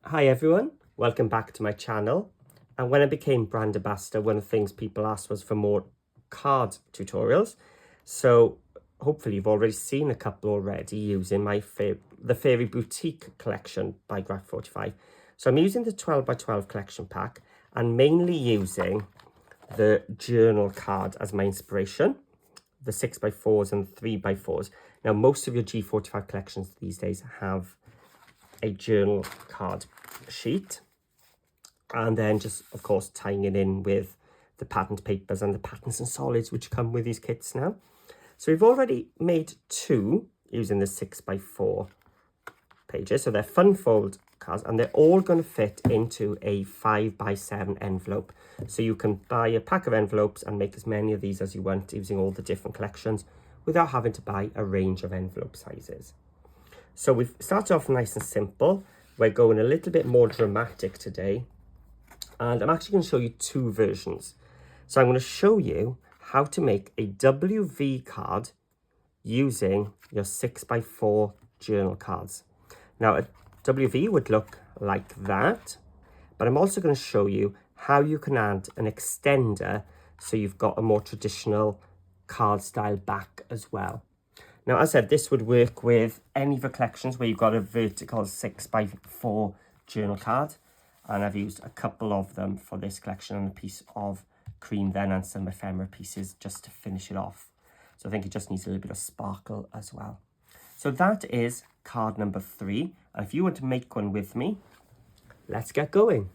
Hi everyone, welcome back to my channel. And when I became brand ambassador, one of the things people asked was for more card tutorials. So hopefully you've already seen a couple already using the Fairy Boutique collection by Graphic45. So I'm using the 12x12 collection pack and mainly using the journal card as my inspiration, the 6x4s and 3x4s. Now most of your G45 collections these days have a journal card sheet, and then just of course tying it in with the patterned papers and the patterns and solids which come with these kits now. So we've already made two using the 6x4 pages, so they're fun fold cards and they're all going to fit into a 5x7 envelope. So you can buy a pack of envelopes and make as many of these as you want using all the different collections without having to buy a range of envelope sizes. So we've started off nice and simple. We're going a little bit more dramatic today. And I'm actually going to show you two versions. So I'm going to show you how to make a WV card using your 6x4 journal cards. Now a WV would look like that, but I'm also going to show you how you can add an extender so you've got a more traditional card style back as well. Now, as I said, this would work with any of the collections where you've got a vertical 6x4 journal card. And I've used a couple of them for this collection and a piece of cream then and some ephemera pieces just to finish it off. So I think it just needs a little bit of sparkle as well. So that is card number 3. And if you want to make one with me, let's get going.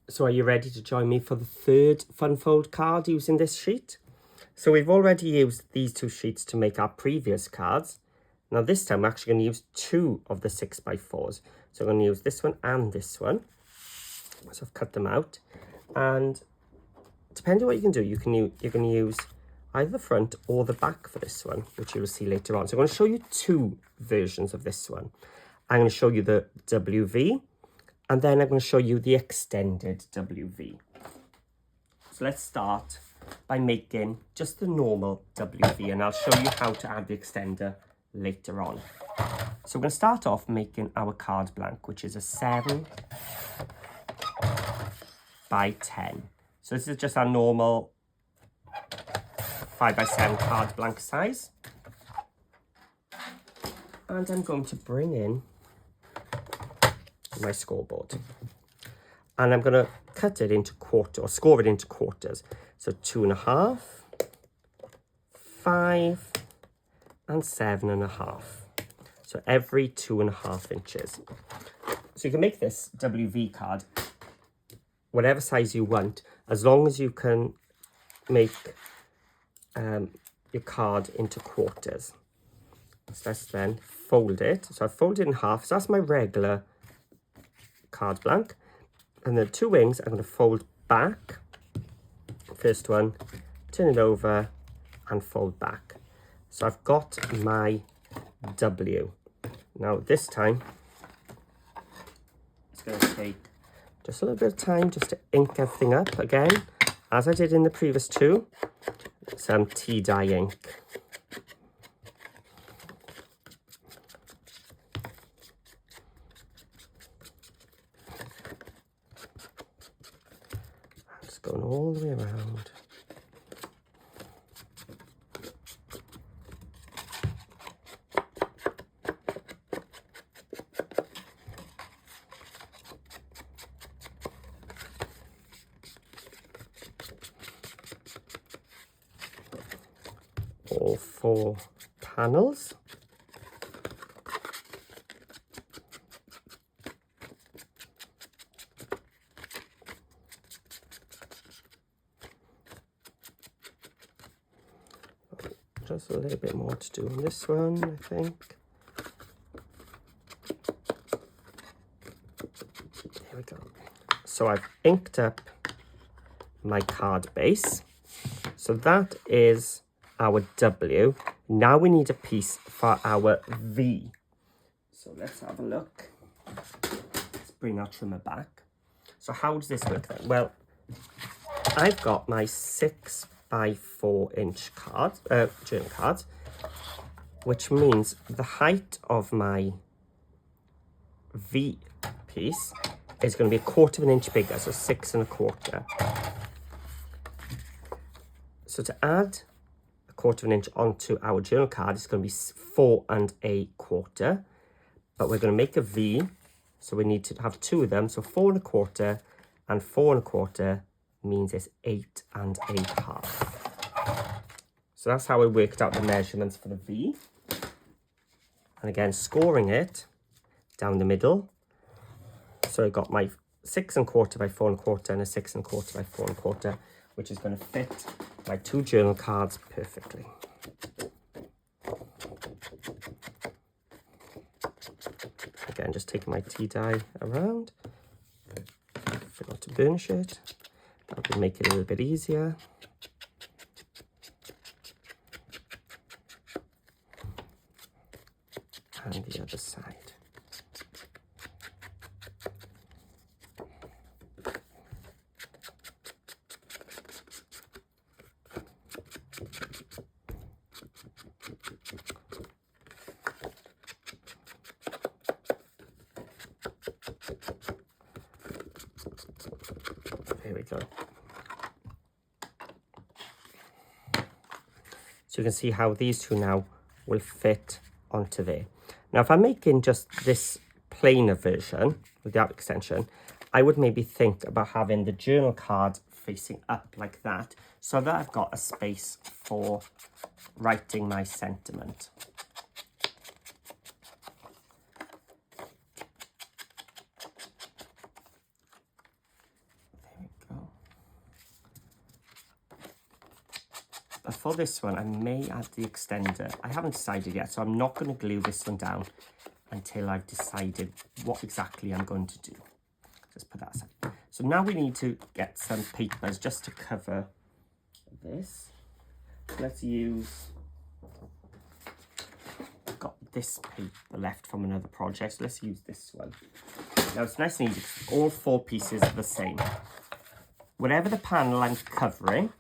So are you ready to join me for the third fun fold card using this sheet? So we've already used these two sheets to make our previous cards. Now this time we're actually going to use two of the 6x4s. So I'm going to use this one and this one. So I've cut them out. And depending on what you can do, you're going to use either the front or the back for this one, which you will see later on. So I'm going to show you two versions of this one. I'm going to show you the WV, and then I'm going to show you the extended WV. So let's start by making just the normal WV, and I'll show you how to add the extender later on. So we're going to start off making our card blank, which is a 7 by 10. So this is just our normal 5x7 card blank size. And I'm going to bring in my scoreboard. And I'm going to cut it into quarters, or score it into quarters. So 2.5, 5, and 7.5. So every 2.5 inches. So you can make this WV card whatever size you want, as long as you can make your card into quarters. So let's then fold it. So I've folded it in half. So that's my regular card blank. And the two wings I'm going to fold back. First one, turn it over and fold back. So I've got my W. Now this time, it's going to take just a little bit of time just to ink everything up again, as I did in the previous two, some tea dye ink. Just going all the way around. All 4 panels. Just a little bit more to do on this one, I think. There we go. So I've inked up my card base. So that is our W. Now we need a piece for our V. So let's have a look. Let's bring our trimmer back. So how does this work then? Well, I've got my 6x4 inch card, journal cards, which means the height of my V piece is going to be 1/4 inch bigger, so 6 1/4. So to add 1/4 inch onto our journal card, it's going to be 4 1/4. But we're going to make a V, so we need to have 2 of them. So 4 1/4 and 4 1/4 means it's 8 1/2. So that's how I worked out the measurements for the V. And again, scoring it down the middle. So I got my 6 1/4 by 4 1/4 and a 6 1/4 by 4 1/4, which is going to fit my 2 journal cards perfectly. Again, just taking my tea dye around. Forgot to burnish it. That will make it a little bit easier. And the other side. There we go. So you can see how these two now will fit onto there. Now, if I'm making just this plainer version with the art extension, I would maybe think about having the journal card facing up like that, so that I've got a space for writing my sentiment. There we go. But for this one, I may add the extender. I haven't decided yet, so I'm not going to glue this one down until I've decided what exactly I'm going to do. Just put that aside. So now we need to get some papers just to cover this. Let's use, I've got this paper left from another project, so let's use this one. Now it's nice and easy, all 4 pieces are the same. Whatever the panel I'm covering,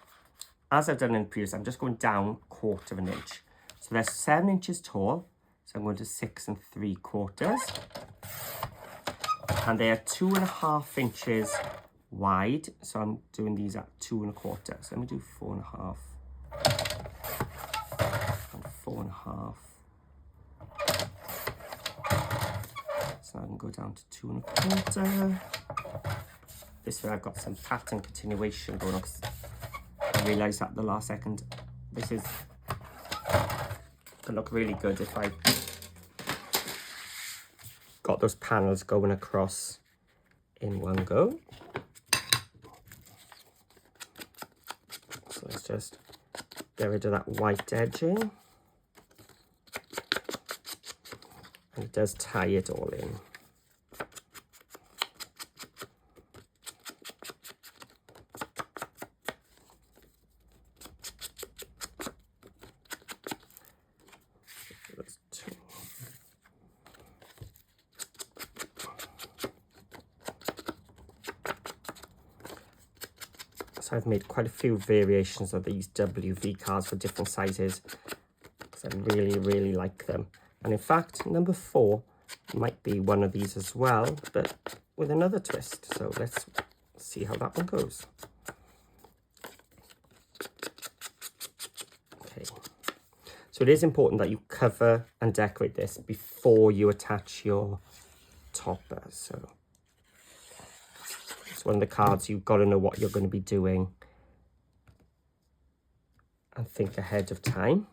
as I've done in the previous, I'm just going down 1/4 inch. So they're 7 inches tall, so I'm going to 6 3/4. And they are 2 1/2 inches wide, so I'm doing these at 2 1/4. So let me do 4 1/2 and 4 1/2. So I can go down to 2 1/4. This way I've got some pattern continuation going on. I realised that at the last second. This is going to look really good if I got those panels going across in one go. So let's just get rid of that white edging. And it does tie it all in. So I've made quite a few variations of these WV cards for different sizes because I really, really like them. And in fact, number 4 might be one of these as well, but with another twist. So let's see how that one goes. Okay. So it is important that you cover and decorate this before you attach your topper. So it's one of the cards you've got to know what you're going to be doing and think ahead of time.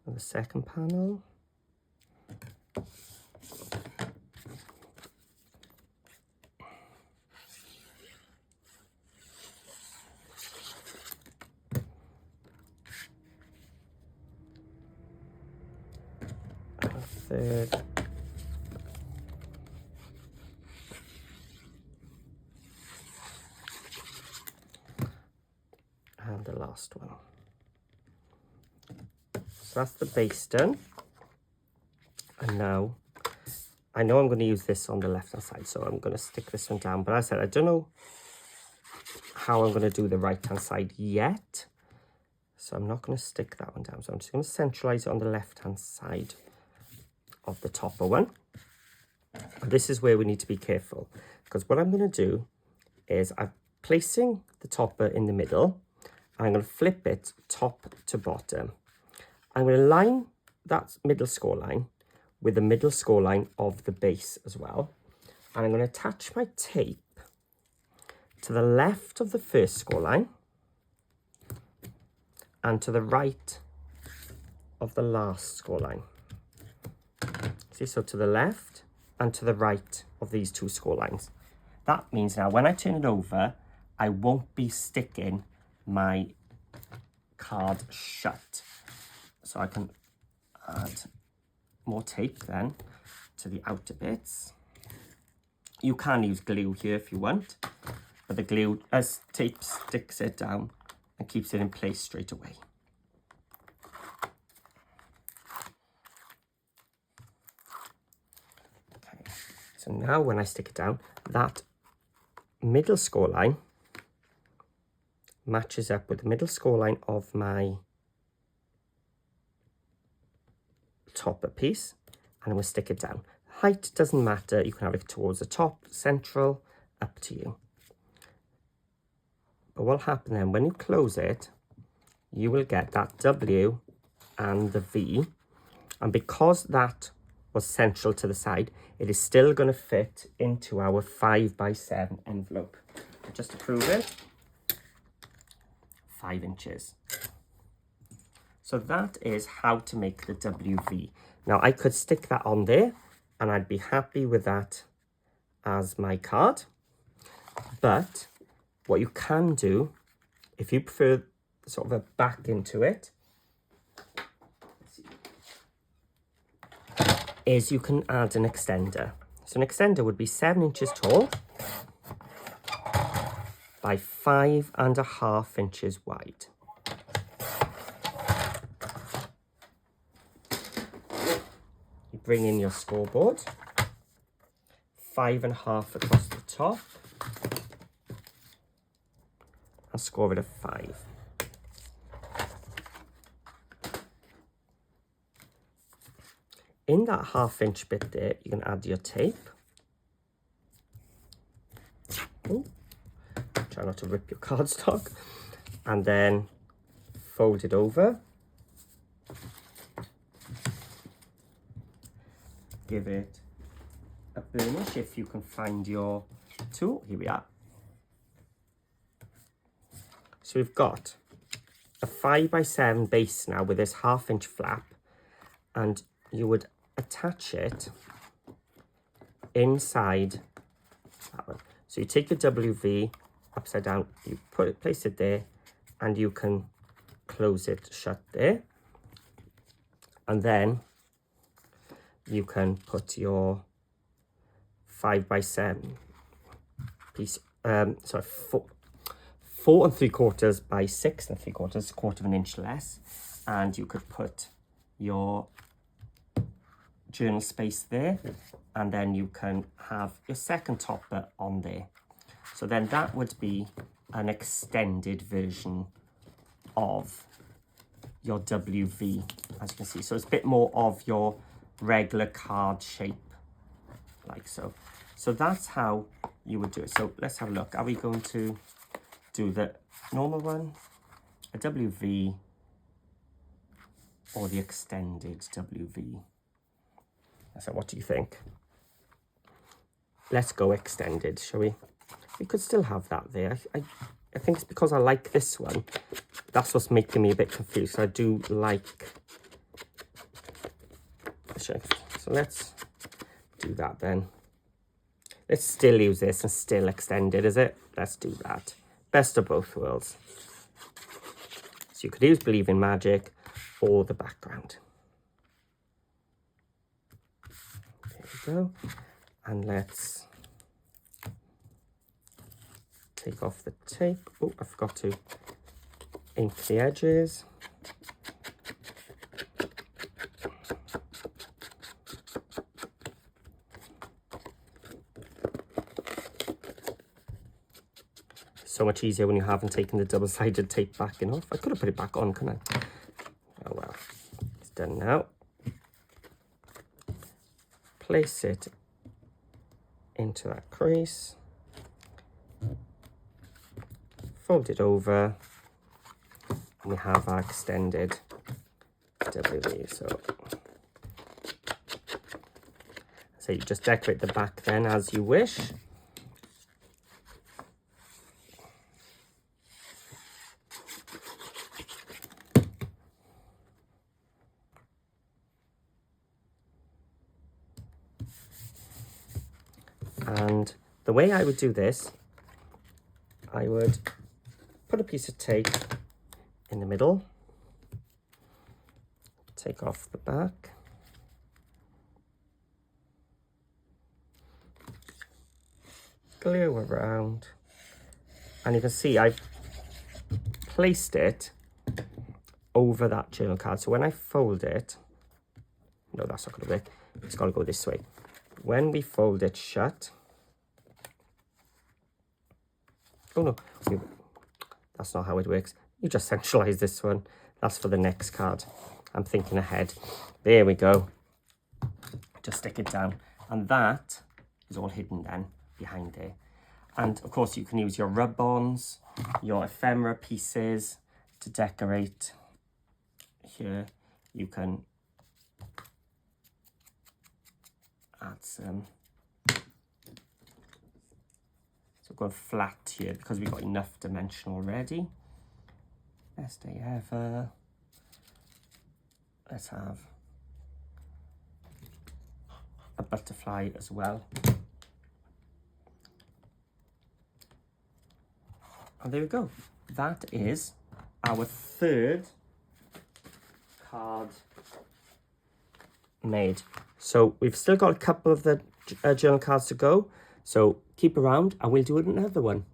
And the second panel. Third. And the last one. So that's the base done. And now, I know I'm going to use this on the left hand side, so I'm going to stick this one down. But as I said, I don't know how I'm going to do the right hand side yet. So I'm not going to stick that one down. So I'm just going to centralize it on the left hand side of the topper one. And this is where we need to be careful, because what I'm going to do is I'm placing the topper in the middle. I'm going to flip it top to bottom. I'm going to line that middle score line with the middle score line of the base as well. And I'm going to attach my tape to the left of the first score line and to the right of the last score line. See, so to the left and to the right of these two score lines. That means now when I turn it over, I won't be sticking my card shut. So I can add more tape then to the outer bits. You can use glue here if you want, but the glue, as tape sticks it down and keeps it in place straight away. Okay, so now when I stick it down, that middle score line matches up with the middle score line of my topper piece, and I'm going to stick it down. Height doesn't matter, you can have it towards the top, central, up to you. But what'll happen then, when you close it, you will get that W and the V, and because that was central to the side, it is still going to fit into our 5x7 envelope. Just to prove it, 5 inches. So that is how to make the WV. Now I could stick that on there and I'd be happy with that as my card. But what you can do, if you prefer sort of a back into it, is you can add an extender. So an extender would be 7 inches tall by 5.5 inches wide. You bring in your scoreboard, 5.5 across the top, and score it a 5. In that 1/2 inch bit there, you can add your tape. Ooh. Try not to rip your cardstock. And then fold it over. Give it a burnish if you can find your tool. Here we are. So we've got a 5x7 base now with this 1/2 inch flap, and you would attach it inside that one. So you take your WV upside down, you place it there, and you can close it shut there. And then you can put your 5x7 piece, 4 3/4 by 6 3/4, 1/4 of an inch less, and you could put your journal space there, and then you can have your second topper on there. So then that would be an extended version of your WV, as you can see. So it's a bit more of your regular card shape, like so. So that's how you would do it. So let's have a look. Are we going to do the normal one, a WV, or the extended WV? So what do you think? Let's go extended, shall we? We could still have that there. I think it's because I like this one. That's what's making me a bit confused. So I do like the shape. So let's do that then. Let's still use this and still extend it, is it? Let's do that. Best of both worlds. So you could use Believe in Magic or the background. There we go. And let's take off the tape. Oh, I forgot to ink the edges. so much easier when you haven't taken the double-sided tape backing off. I could have put it back on, couldn't I? Oh well, it's done now. Place it into that crease. Fold it over. And we have our extended WV. So you just decorate the back then as you wish. And the way I would do this, I would put a piece of tape in the middle, take off the back, glue around, and you can see I've placed it over that journal card. So when I fold it, no, that's not going to work. It's got to go this way. When we fold it shut, oh no, that's not how it works. You just centralize this one. That's for the next card. I'm thinking ahead. There we go. Just stick it down. And that is all hidden then behind there. And of course you can use your rub-ons, your ephemera pieces to decorate. Here you can add some. So going flat here because we've got enough dimension already. Best day ever. Let's have a butterfly as well. And there we go. That is our third card made. So we've still got a couple of the journal cards to go. So keep around and we'll do another one.